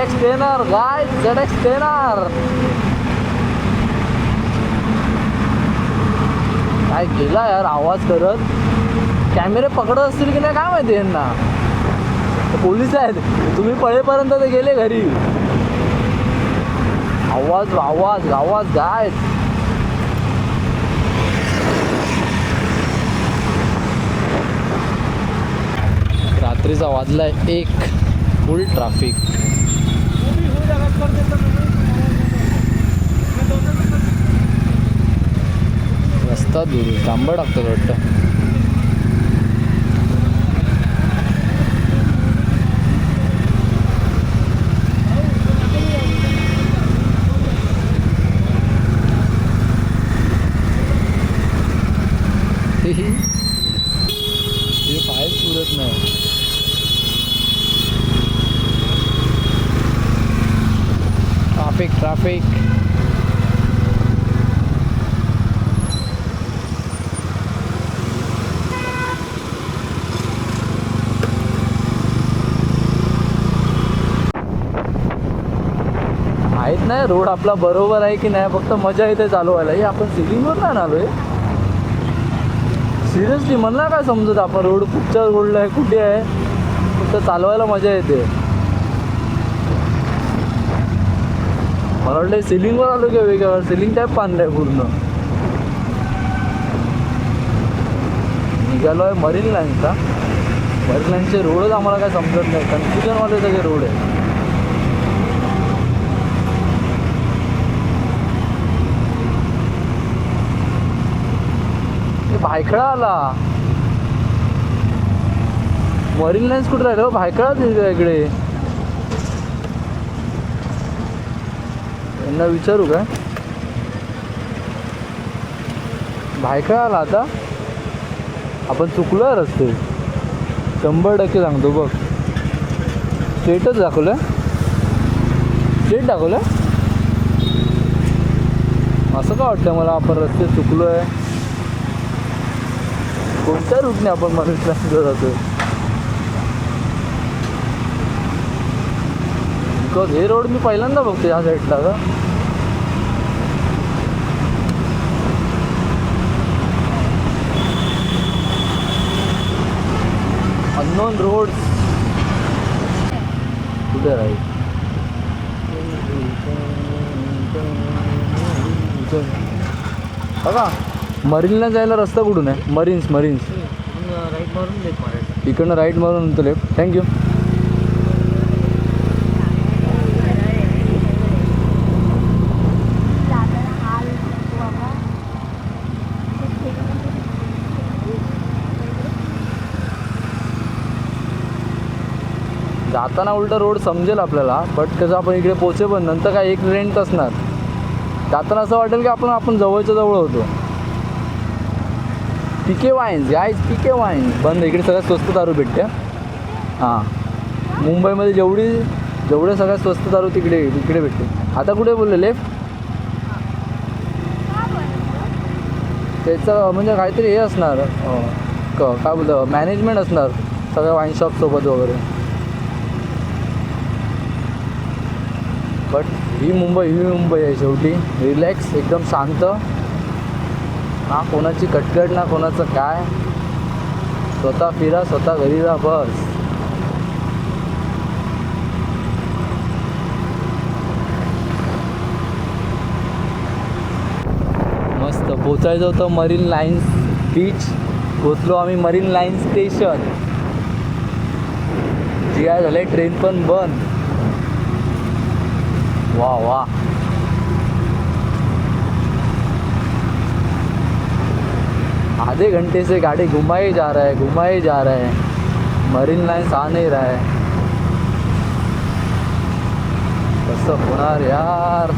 ZX-10R guys, ZX-10R काय गेला यार आवाज करत. कॅमेरे पकडत असतील की नाही काय माहिती यांना. पोलीस आहेत, तुम्ही पळेपर्यंत ते गेले घरी. आवाज आवाज आवाज गाइस. रात्रीचा वाजलाय 1, फुल ट्रॅफिक. रस्ता दूर तांबा टाकतात वाटतं. हे पायच पुरत नाही. ट्रॅफिक माहित नाही रोड आपला बरोबर आहे की नाही, फक्त मजा येते चालवायला. हे आपण सिलिंगवर नाही आलोय सिरियसली. मला काय समजत आपण रोड कुठच्या रोडला आहे कुठे आहे, फक्त चालवायला मजा येते. मला वाटलं सिलिंगवर आलो की वेगळं सिलिंग टाईप बांधलं आहे पूर्ण. निघालो आहे मरीन लाईनचा. मरीन लाईनचे रोडच आम्हाला काय समजत नाही, कन्फ्युजनवाले सगळे रोड आहे. भायखळा आला. मरीन लाईन्स कुठे राहिलं भायखळाच इकडे. यांना विचारू काय भायखळा आला. आता आपण चुकलो रस्ते 100% सांगतो बघ. स्ट्रेटच दाखवलं, स्ट्रेट दाखवलं. असं का वाटतं मला आपण रस्ते चुकलो आहे. कोणत्या रूटने आपण मरीन लाईन्सला जातोय. बिकॉज हे रोड मी पहिल्यांदा बघतो या साईडला का. अननोन रोड कुठे राहील. बघा मरीनला जायला रस्ता कुठून आहे. मरीन्स राईट मारून लेफ्ट मारायचं. इकडनं राईट मारून नंतर लेफ्ट. थँक्यू. जाताना उलटा रोड समजेल आपल्याला, बट कसं आपण इकडे पोचे पण नंतर काय एक रेंट असणार. जाताना असं वाटेल की आपण जवळच्या जवळ होतो. पीके वाईन्स गाईज, पीके वाईन्स बंद. इकडे सगळ्यात स्वस्त दारू भेटते. हां मुंबईमध्ये जेवढे सगळ्यात स्वस्त दारू तिकडे भेटते. आता कुठे बोलले लेफ्ट. त्याचं म्हणजे काहीतरी हे असणार काय बोलतं मॅनेजमेंट असणार सगळ्या वाईन शॉपसोबत वगैरे. बट ही मुंबई आहे शेवटी. रिलॅक्स एकदम शांत. ना कोणाची कटकट ना कोणाचं काय. स्वतः फिरा स्वतः घरी जा बस. मस्त पोचायचं होतं मरीन लाईन्स बीच. पोचलो आम्ही मरीन लाईन स्टेशन. जी काय झालंय ट्रेन पण बंद. वाह वाह. आधे घंटे से गाड़ी घुमाए जा रहा है. मरीन लाइन्स आ नहीं रहा है. कसं होणार यार.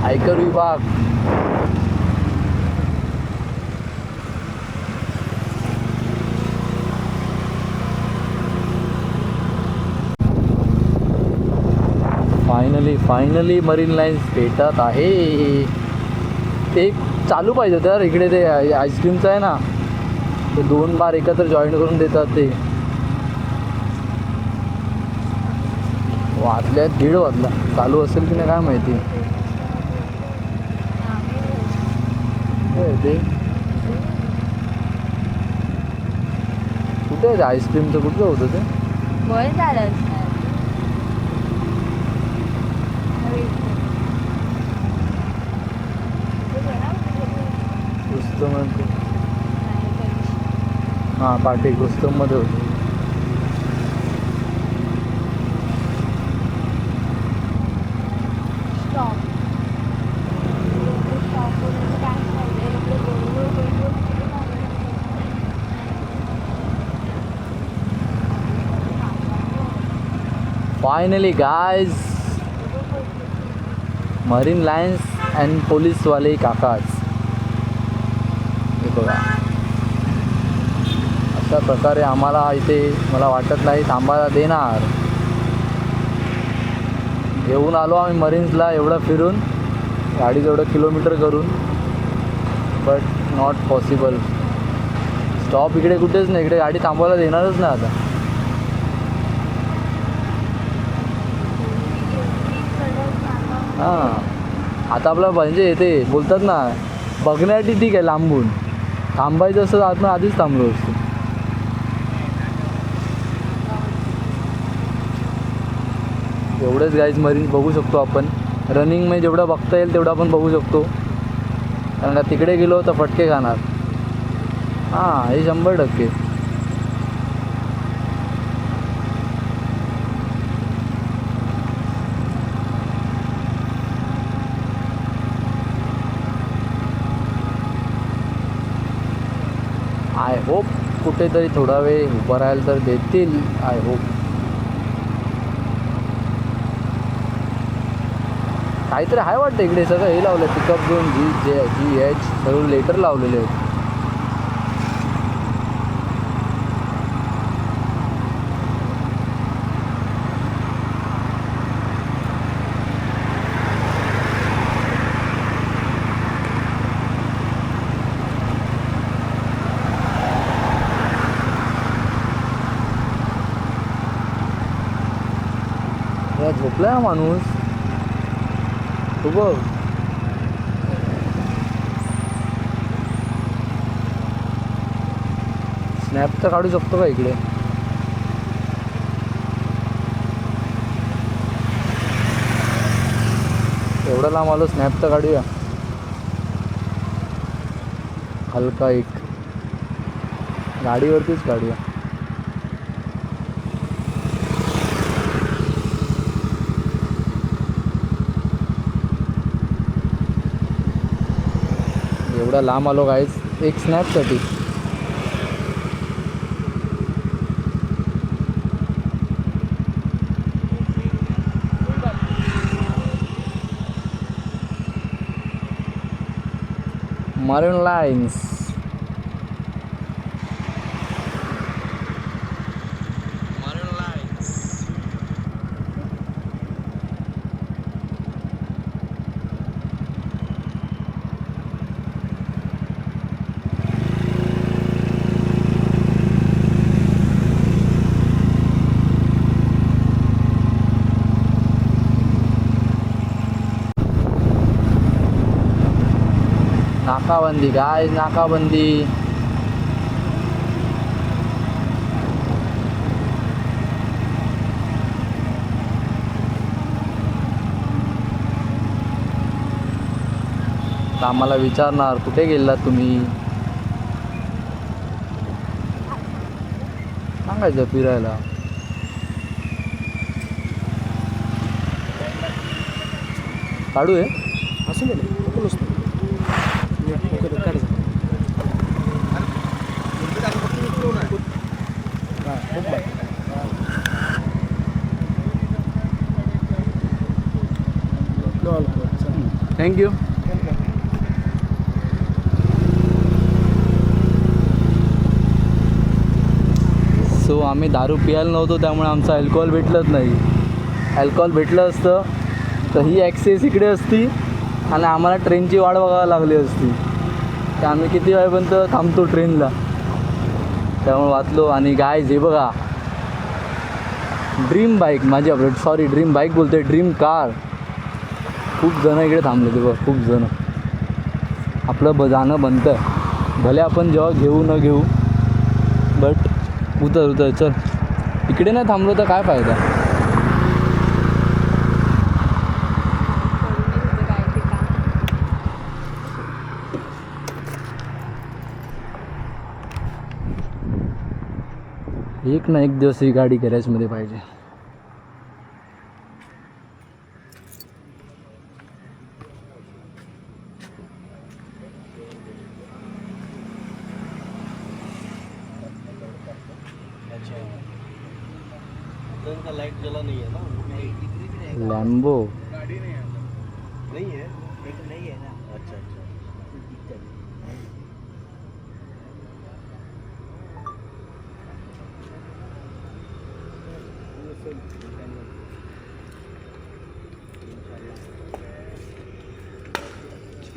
आयकर विभाग. फायनली मरीन लाईन्स भेटत आहे. ते चालू पाहिजे होतं यार. इकडे ते आईस्क्रीमचं आहे ना, ते 2 बार एकत्र जॉईन करून देतात. ते वाजल्यात 1:30 वाजला. चालू असेल की नाही काय माहिती. ते कुठे आहे आईस्क्रीमचं? कुठलं होतं ते? बळ झालं रुस्तम. हां पाठी रुस्तममध्ये होतं. Finally guys, Marine Lines and पोलीसवाले काकाच. हे बघा, अशा प्रकारे आम्हाला इथे मला वाटत नाही थांबायला देणार. घेऊन आलो आम्ही मरीन्सला एवढं फिरून, गाडी एवढं किलोमीटर करून, बट नॉट पॉसिबल. स्टॉप इकडे कुठेच नाही. इकडे गाडी थांबवायला देणारच नाही आता. हां, आता आपलं म्हणजे ते बोलतात ना, बघण्यासाठी ठीक आहे लांबून. थांबायचं असं आपण आधीच थांबलो असतो. एवढंच गाईज मरीन बघू शकतो आपण. रनिंगमध्ये जेवढं बघता येईल तेवढं आपण बघू शकतो, कारण का तिकडे गेलो तर फटके खाणार. हां, हे 100%. आय होप कुठेतरी थोडा वेळ उभं राहायला तर देतील. I hope. काहीतरी आहे वाटतं इकडे. सगळं हे लावलं, पिकअप झोन, GH सगळं लेटर लावलेले आहेत. झोपलाय हा माणूस. तू बघ, स्नॅप तर काढू शकतो का इकडे? एवढा लांब आलो, स्नॅप तर काढूया हलका एक. गाडीवरतीच काढूया. एवढा लांब आलो गाईज एक स्नॅपसाठी. Marine Lines. नाकाबंदी गाइस, नाकाबंदी. आम्हाला विचारणार कुठे गेलात तुम्ही, सांगायचं फिरायला. काढू आहे असं नाही थँक्यू. सो आम्ही दारू प्यायला नव्हतो, त्यामुळे आमचं अल्कोहोल भेटलंच नाही. अल्कोहोल भेटलं असतं तर ही ॲक्सेस इकडे असती आणि आम्हाला ट्रेनची वाट बघावी लागली असती. तर आम्ही किती वेळपर्यंत थांबतो ट्रेनला, त्यामुळे वाचलो. आणि गाईज हे बघा, ड्रीम बाईक माझी अपडेट, सॉरी ड्रीम बाईक बोलतोय, ड्रीम कार. खूप जणं इकडे थांबले ते बघ, खूप जणं. आपलं जाणं बनतं आहे, भले आपण जेव्हा घेऊ न घेऊ, बट उतर चल. इकडे नाही थांबलो तर काय फायदा. एक ना एक दिवस ही गाडी गॅरेजमध्ये पाहिजे. लाइट जला नहीं है ना, लॅम्बो नहीं है, नहीं है ना. अच्छा अच्छा.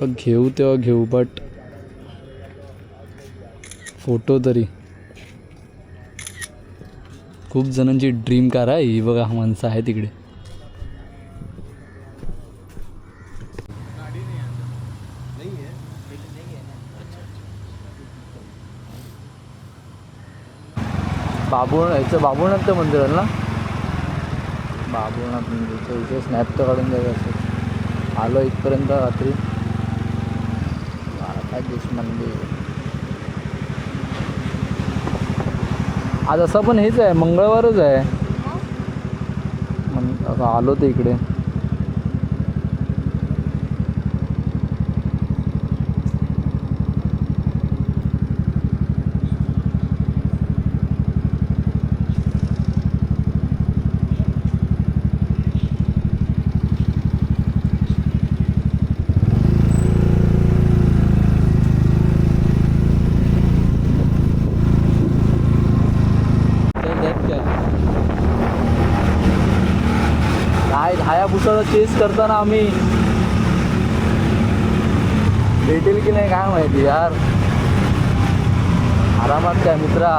बघ घेऊ तेव्हा घेऊ, बट फोटो तरी. खूप जणांची ड्रीम कार आहे ही बघा, माणसं आहे तिकडे. बाबुळनाथ मंदिर आहे ना, बाबुळनाथ मंदिरचं इथे स्नॅप तर काढून द्यायचं असं. आलो इथपर्यंत रात्री. द्वारकाधीश मंदिर आज असं पण हेच आहे, मंगळवारच आहे. असं आलो ते इकडे. हायाबुसाला चेस करताना आम्ही भेटेल की नाही काय माहिती यार. आरामात काय मित्रा,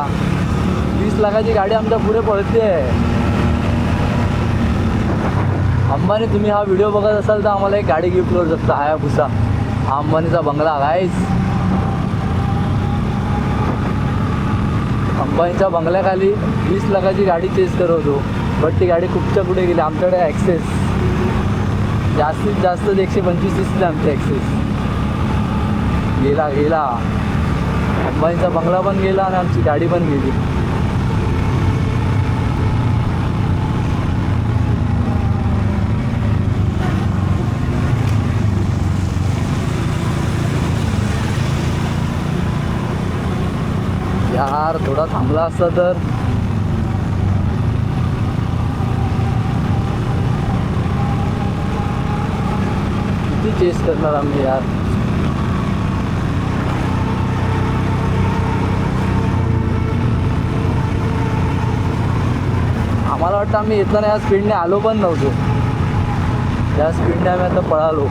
20 लाखाची गाडी आमच्या पुढे पळते आहे. अंबानी, तुम्ही हा व्हिडिओ बघत असाल तर आम्हाला एक गाडी गिफ्ट करू शकता, हायाबुसा. हा अंबानीचा बंगला गाईज. अंबानीच्या बंगल्याखाली 20 लाखाची गाडी चेस करवतो, बट ती गाडी खूपच्या पुढे गेली. आमच्याकडे ॲक्सेस जास्तीत जास्त 125 सीसी आमची ॲक्सेस. गेला अंबानीचा बंगला पण गेला आणि आमची गाडी पण गेली. यार थोडा थांबला असता तर. किती चेस करणार आम्ही यार. आम्हाला वाटतं आम्ही येताना या स्पीडने आलो पण नव्हतो, त्या स्पीडने आम्ही आता पळालो.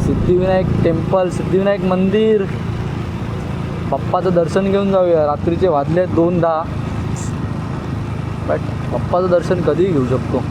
सिद्धिविनायक टेम्पल, सिद्धिविनायक मंदिर, बाप्पाचं दर्शन घेऊन जाऊया. रात्रीचे वाजले 2:10, बट बाप्पाचं दर्शन कधीही घेऊ शकतो.